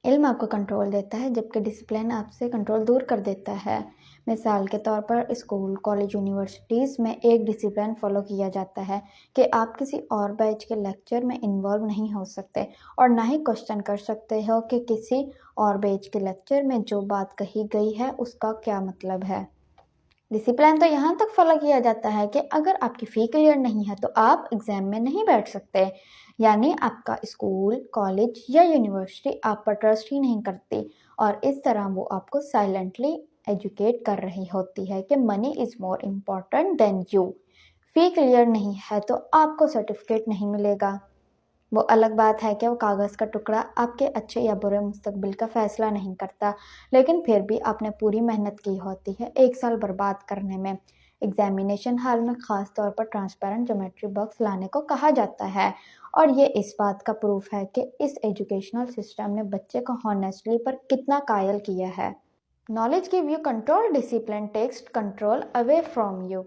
इल्म आपको कंट्रोल देता है जबकि डिसिप्लिन आपसे कंट्रोल दूर कर देता है। मिसाल के तौर पर स्कूल, कॉलेज, यूनिवर्सिटीज़ में एक डिसिप्लिन फॉलो किया जाता है कि आप किसी और बैच के लेक्चर में इन्वॉल्व नहीं हो सकते और ना ही क्वेश्चन कर सकते हो कि किसी और बैच के लेक्चर में जो बात कही गई है उसका क्या मतलब है। डिसिप्लिन तो यहाँ तक फॉलो किया जाता है कि अगर आपकी फ़ी क्लियर नहीं है तो आप एग्ज़ाम में नहीं बैठ सकते। यानी आपका स्कूल, कॉलेज या यूनिवर्सिटी आप पर ट्रस्ट ही नहीं करती और इस तरह वो आपको साइलेंटली एजुकेट कर रही होती है कि money is more important than you. Fee clear नहीं है तो आपको सर्टिफिकेट नहीं मिलेगा। वो अलग बात है कि वो कागज़ का टुकड़ा आपके अच्छे या बुरे मुस्तकबिल का फ़ैसला नहीं करता, लेकिन फिर भी आपने पूरी मेहनत की होती है 1 साल बर्बाद करने में। एग्ज़ामिनेशन हॉल में ख़ास तौर पर ट्रांसपेरेंट ज्योमेट्री बॉक्स लाने को कहा जाता है और ये इस बात का प्रूफ है कि इस एजुकेशनल सिस्टम ने बच्चे को हॉनेस्टली पर कितना कायल किया है। Knowledge give you control, discipline takes control away from you.